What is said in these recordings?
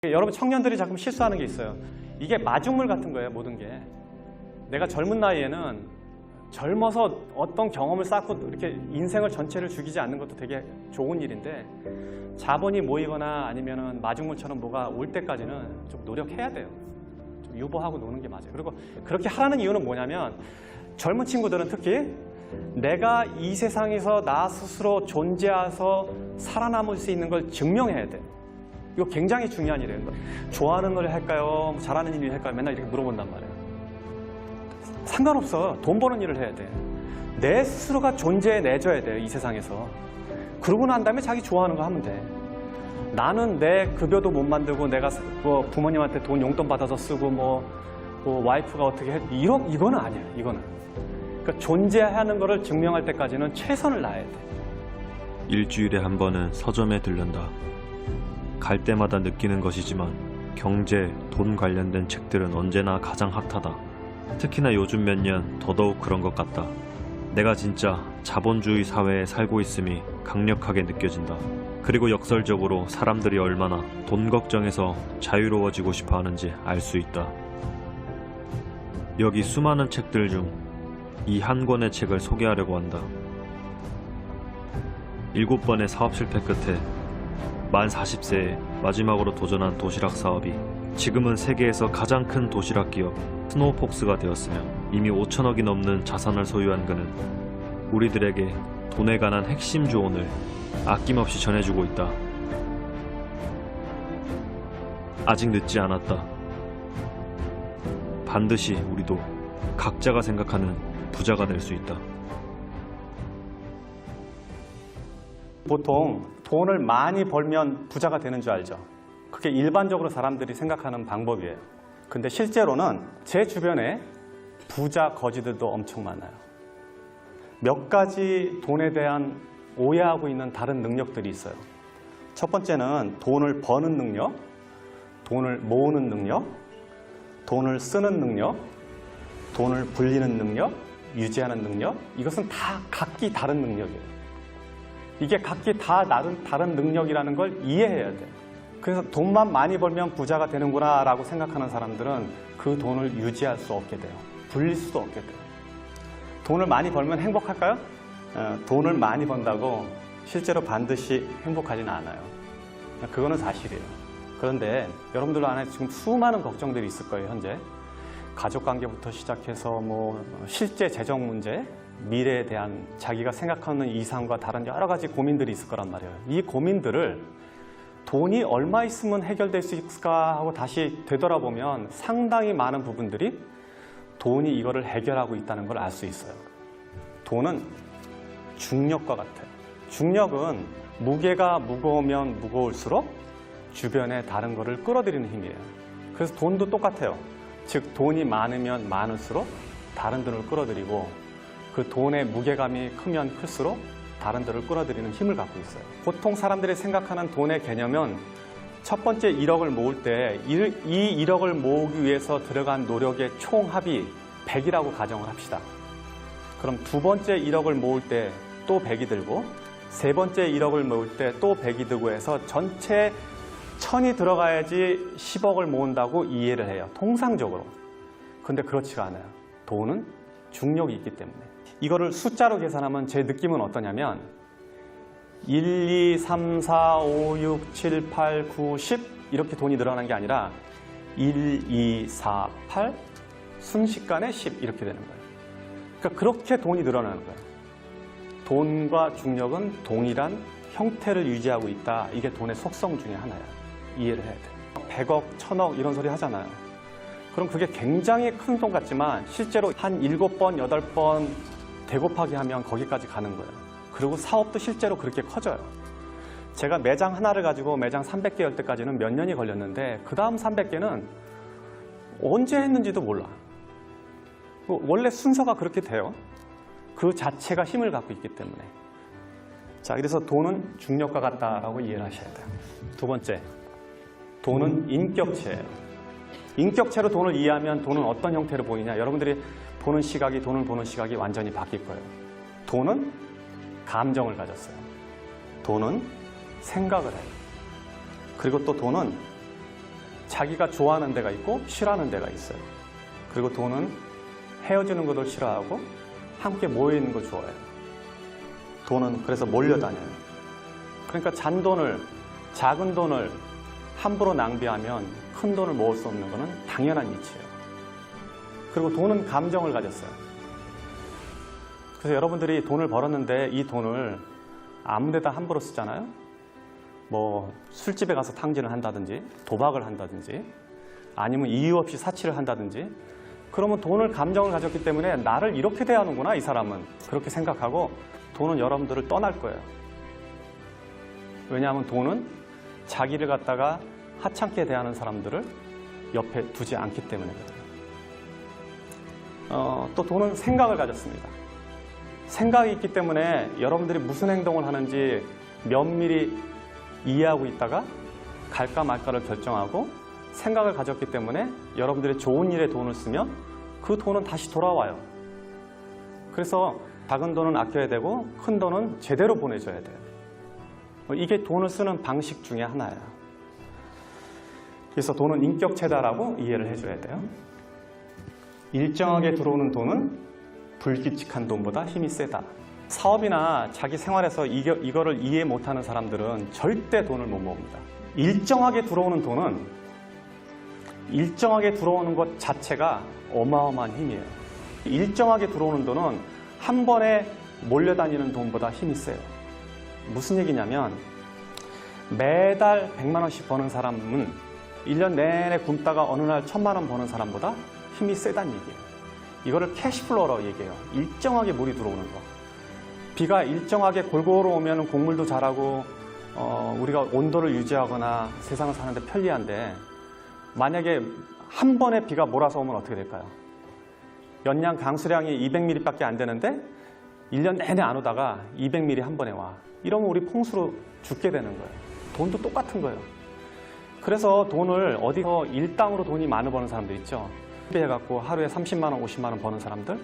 여러분 청년들이 자꾸 실수하는 게 있어요. 이게 마중물 같은 거예요, 모든 게. 내가 젊은 나이에는 젊어서 어떤 경험을 쌓고 이렇게 인생을 전체를 죽이지 않는 것도 되게 좋은 일인데 자본이 모이거나 아니면은 마중물처럼 뭐가 올 때까지는 좀 노력해야 돼요. 좀 유보하고 노는 게 맞아요. 그리고 그렇게 하라는 이유는 뭐냐면 젊은 친구들은 특히 내가 이 세상에서 나 스스로 존재해서 살아남을 수 있는 걸 증명해야 돼요. 이거 굉장히 중요한 일이에요. 좋아하는 걸 할까요? 잘하는 일을 할까요? 맨날 이렇게 물어본단 말이에요. 상관없어. 돈 버는 일을 해야 돼. 내 스스로가 존재해내줘야 돼요. 이 세상에서. 그러고 난 다음에 자기 좋아하는 거 하면 돼. 나는 내 급여도 못 만들고 내가 뭐 부모님한테 돈 용돈 받아서 쓰고 뭐 와이프가 어떻게 해. 이거는 아니야. 이거는. 그러니까 존재하는 거를 증명할 때까지는 최선을 다해야 돼. 일주일에 한 번은 서점에 들른다. 갈 때마다 느끼는 것이지만 경제, 돈 관련된 책들은 언제나 가장 핫하다. 특히나 요즘 몇 년 더더욱 그런 것 같다. 내가 진짜 자본주의 사회에 살고 있음이 강력하게 느껴진다. 그리고 역설적으로 사람들이 얼마나 돈 걱정에서 자유로워지고 싶어 하는지 알 수 있다. 여기 수많은 책들 중 이 한 권의 책을 소개하려고 한다. 7번의 사업 실패 끝에 만 40세에 마지막으로 도전한 도시락 사업이 지금은 세계에서 가장 큰 도시락 기업 스노우폭스가 되었으며 이미 5천억이 넘는 자산을 소유한 그는 우리들에게 돈에 관한 핵심 조언을 아낌없이 전해주고 있다. 아직 늦지 않았다. 반드시 우리도 각자가 생각하는 부자가 될 수 있다. 보통 돈을 많이 벌면 부자가 되는 줄 알죠. 그게 일반적으로 사람들이 생각하는 방법이에요. 근데 실제로는 제 주변에 부자 거지들도 엄청 많아요. 몇 가지 돈에 대한 오해하고 있는 다른 능력들이 있어요. 첫 번째는 돈을 버는 능력, 돈을 모으는 능력, 돈을 쓰는 능력, 돈을 불리는 능력, 유지하는 능력. 이것은 다 각기 다른 능력이에요. 이게 각기 다 다른 능력이라는 걸 이해해야 돼요. 그래서 돈만 많이 벌면 부자가 되는구나 라고 생각하는 사람들은 그 돈을 유지할 수 없게 돼요. 불릴 수도 없게 돼요. 돈을 많이 벌면 행복할까요? 돈을 많이 번다고 실제로 반드시 행복하지는 않아요. 그거는 사실이에요. 그런데 여러분들 안에 지금 수많은 걱정들이 있을 거예요, 현재. 가족관계부터 시작해서 뭐 실제 재정 문제, 미래에 대한 자기가 생각하는 이상과 다른 여러 가지 고민들이 있을 거란 말이에요. 이 고민들을 돈이 얼마 있으면 해결될 수 있을까 하고 다시 되돌아보면 상당히 많은 부분들이 돈이 이거를 해결하고 있다는 걸 알 수 있어요. 돈은 중력과 같아요. 중력은 무게가 무거우면 무거울수록 주변에 다른 거를 끌어들이는 힘이에요. 그래서 돈도 똑같아요. 즉 돈이 많으면 많을수록 다른 돈을 끌어들이고 그 돈의 무게감이 크면 클수록 다른 데를 끌어들이는 힘을 갖고 있어요. 보통 사람들이 생각하는 돈의 개념은 첫 번째 1억을 모을 때 이 1억을 모으기 위해서 들어간 노력의 총합이 100이라고 가정을 합시다. 그럼 두 번째 1억을 모을 때 또 100이 들고 세 번째 1억을 모을 때 또 100이 들고 해서 전체 1000이 들어가야지 10억을 모은다고 이해를 해요. 통상적으로. 근데 그렇지가 않아요. 돈은 중력이 있기 때문에. 이거를 숫자로 계산하면 제 느낌은 어떠냐면 1, 2, 3, 4, 5, 6, 7, 8, 9, 10 이렇게 돈이 늘어나는 게 아니라 1, 2, 4, 8 순식간에 10 이렇게 되는 거예요. 그러니까 그렇게 돈이 늘어나는 거예요. 돈과 중력은 동일한 형태를 유지하고 있다. 이게 돈의 속성 중에 하나예요. 이해를 해야 돼요. 100억, 1000억 이런 소리 하잖아요. 그럼 그게 굉장히 큰 돈 같지만 실제로 한 7번, 8번 대곱하기 하면 거기까지 가는 거예요. 그리고 사업도 실제로 그렇게 커져요. 제가 매장 하나를 가지고 매장 300개 열 때까지는 몇 년이 걸렸는데 그 다음 300개는 언제 했는지도 몰라. 원래 순서가 그렇게 돼요. 그 자체가 힘을 갖고 있기 때문에. 자, 그래서 돈은 중력과 같다라고 이해를 하셔야 돼요. 두 번째, 돈은 인격체예요. 인격체로 돈을 이해하면 돈은 어떤 형태로 보이냐. 여러분들이 돈을 보는 시각이 완전히 바뀔 거예요. 돈은 감정을 가졌어요. 돈은 생각을 해요. 그리고 또 돈은 자기가 좋아하는 데가 있고 싫어하는 데가 있어요. 그리고 돈은 헤어지는 것을 싫어하고 함께 모여있는 걸 좋아해요. 돈은 그래서 몰려다녀요. 그러니까 잔돈을, 작은 돈을 함부로 낭비하면 큰 돈을 모을 수 없는 것은 당연한 이치예요. 그리고 돈은 감정을 가졌어요. 그래서 여러분들이 돈을 벌었는데 이 돈을 아무 데다 함부로 쓰잖아요. 뭐 술집에 가서 탕진을 한다든지 도박을 한다든지 아니면 이유 없이 사치를 한다든지, 그러면 돈을 감정을 가졌기 때문에 나를 이렇게 대하는구나 이 사람은, 그렇게 생각하고 돈은 여러분들을 떠날 거예요. 왜냐하면 돈은 자기를 갖다가 하찮게 대하는 사람들을 옆에 두지 않기 때문이거든요. 또 돈은 생각을 가졌습니다. 생각이 있기 때문에 여러분들이 무슨 행동을 하는지 면밀히 이해하고 있다가 갈까 말까를 결정하고 생각을 가졌기 때문에 여러분들이 좋은 일에 돈을 쓰면 그 돈은 다시 돌아와요. 그래서 작은 돈은 아껴야 되고 큰 돈은 제대로 보내줘야 돼요. 이게 돈을 쓰는 방식 중에 하나예요. 그래서 돈은 인격체다라고 이해를 해줘야 돼요. 일정하게 들어오는 돈은 불규칙한 돈보다 힘이 세다. 사업이나 자기 생활에서 이거를 이해 못하는 사람들은 절대 돈을 못 모읍니다. 일정하게 들어오는 돈은 일정하게 들어오는 것 자체가 어마어마한 힘이에요. 일정하게 들어오는 돈은 한 번에 몰려다니는 돈보다 힘이 세요. 무슨 얘기냐면 매달 100만 원씩 버는 사람은 1년 내내 굶다가 어느 날 1000만 원 버는 사람보다 힘이 세다는 얘기예요. 이거를 캐시플로우라고 얘기해요. 일정하게 물이 들어오는 거. 비가 일정하게 골고루 오면 곡물도 자라고 우리가 온도를 유지하거나 세상을 사는데 편리한데, 만약에 한 번에 비가 몰아서 오면 어떻게 될까요? 연량 강수량이 200mm밖에 안 되는데 1년 내내 안 오다가 200mm 한 번에 와. 이러면 우리 풍수로 죽게 되는 거예요. 돈도 똑같은 거예요. 그래서 돈을 어디서 일당으로 돈이 많이 버는 사람들 있죠. 해갖고 하루에 30만 원, 50만 원 버는 사람들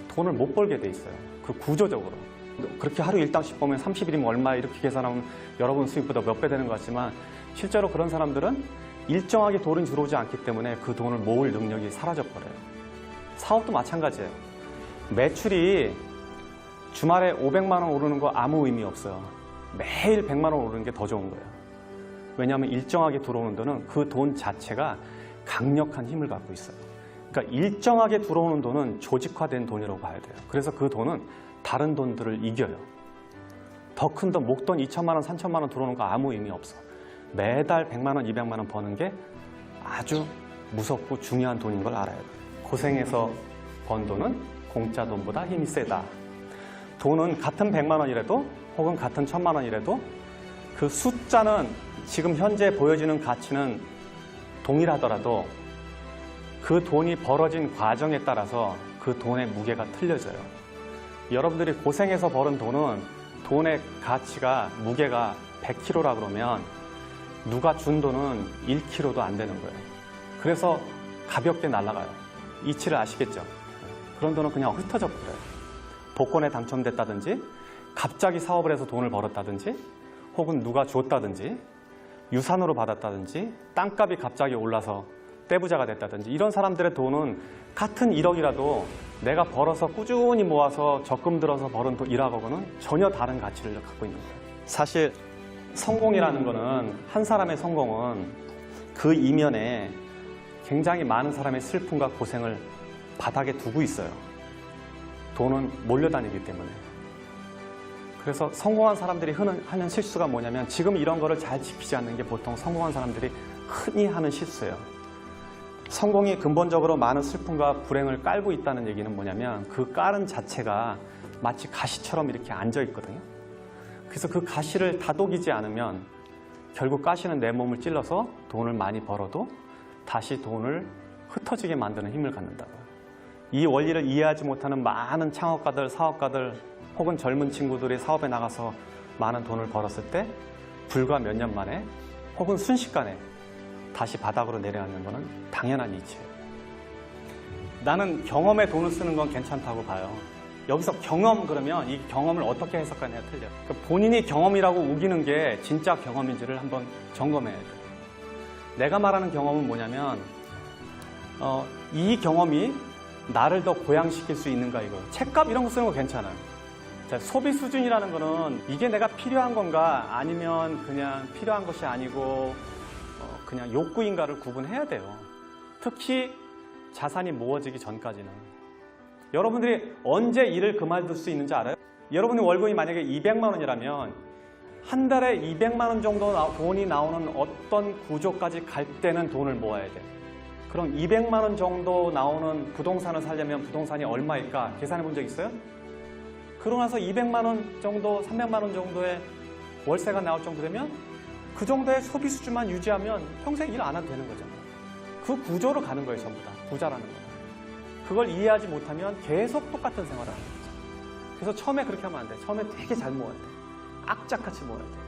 돈을 못 벌게 돼 있어요. 그 구조적으로. 그렇게 하루 일당씩 보면 30일이면 얼마 이렇게 계산하면 여러분 수입보다 몇 배 되는 것 같지만 실제로 그런 사람들은 일정하게 돈이 들어오지 않기 때문에 그 돈을 모을 능력이 사라져버려요. 사업도 마찬가지예요. 매출이 주말에 500만 원 오르는 거 아무 의미 없어요. 매일 100만 원 오르는 게 더 좋은 거예요. 왜냐하면 일정하게 들어오는 돈은 그 돈 자체가 강력한 힘을 갖고 있어요. 그러니까 일정하게 들어오는 돈은 조직화된 돈이라고 봐야 돼요. 그래서 그 돈은 다른 돈들을 이겨요. 더 큰 돈, 목돈 2천만 원, 3천만 원 들어오는 거 아무 의미 없어. 매달 100만 원, 200만 원 버는 게 아주 무섭고 중요한 돈인 걸 알아야 돼요. 고생해서 번 돈은 공짜 돈보다 힘이 세다. 돈은 같은 100만 원이라도 혹은 같은 1000만 원이라도 그 숫자는 지금 현재 보여지는 가치는 동일하더라도 그 돈이 벌어진 과정에 따라서 그 돈의 무게가 틀려져요. 여러분들이 고생해서 벌은 돈은 돈의 가치가, 무게가 100kg라 그러면 누가 준 돈은 1kg도 안 되는 거예요. 그래서 가볍게 날아가요. 이치를 아시겠죠? 그런 돈은 그냥 흩어져 버려요. 복권에 당첨됐다든지 갑자기 사업을 해서 돈을 벌었다든지 혹은 누가 줬다든지 유산으로 받았다든지 땅값이 갑자기 올라서 떼부자가 됐다든지 이런 사람들의 돈은 같은 1억이라도 내가 벌어서 꾸준히 모아서 적금 들어서 벌은 돈이라고는 전혀 다른 가치를 갖고 있는 거예요. 사실 성공이라는 거는, 한 사람의 성공은 그 이면에 굉장히 많은 사람의 슬픔과 고생을 바닥에 두고 있어요. 돈은 몰려다니기 때문에. 그래서 성공한 사람들이 하는 실수가 뭐냐면 지금 이런 거를 잘 지키지 않는 게 보통 성공한 사람들이 흔히 하는 실수예요. 성공이 근본적으로 많은 슬픔과 불행을 깔고 있다는 얘기는 뭐냐면 그 깔은 자체가 마치 가시처럼 이렇게 앉아 있거든요. 그래서 그 가시를 다독이지 않으면 결국 가시는 내 몸을 찔러서 돈을 많이 벌어도 다시 돈을 흩어지게 만드는 힘을 갖는다고요. 이 원리를 이해하지 못하는 많은 창업가들, 사업가들 혹은 젊은 친구들이 사업에 나가서 많은 돈을 벌었을 때 불과 몇 년 만에 혹은 순식간에 다시 바닥으로 내려앉는 것은 당연한 이치예요. 나는 경험에 돈을 쓰는 건 괜찮다고 봐요. 여기서 경험 그러면 이 경험을 어떻게 해석하냐에 틀려요. 그러니까 본인이 경험이라고 우기는 게 진짜 경험인지를 한번 점검해야 돼요. 내가 말하는 경험은 뭐냐면 이 경험이 나를 더 고양시킬 수 있는가 이거. 책값 이런 거 쓰는 거 괜찮아요. 자, 소비 수준이라는 거는 이게 내가 필요한 건가 아니면 그냥 필요한 것이 아니고 그냥 욕구인가를 구분해야 돼요. 특히 자산이 모아지기 전까지는. 여러분들이 언제 일을 그만둘 수 있는지 알아요? 여러분의 월급이 만약에 200만 원이라면 한 달에 200만 원 정도 돈이 나오는 어떤 구조까지 갈 때는 돈을 모아야 돼. 그럼 200만 원 정도 나오는 부동산을 사려면 부동산이 얼마일까 계산해 본 적 있어요? 그러고 나서 200만 원 정도, 300만 원 정도의 월세가 나올 정도 되면 그 정도의 소비 수준만 유지하면 평생 일 안 해도 되는 거잖아요. 그 구조로 가는 거예요, 전부 다. 부자라는 거. 그걸 이해하지 못하면 계속 똑같은 생활을 하는 거죠. 그래서 처음에 그렇게 하면 안 돼. 처음에 되게 잘 모아야 돼. 악착같이 모아야 돼.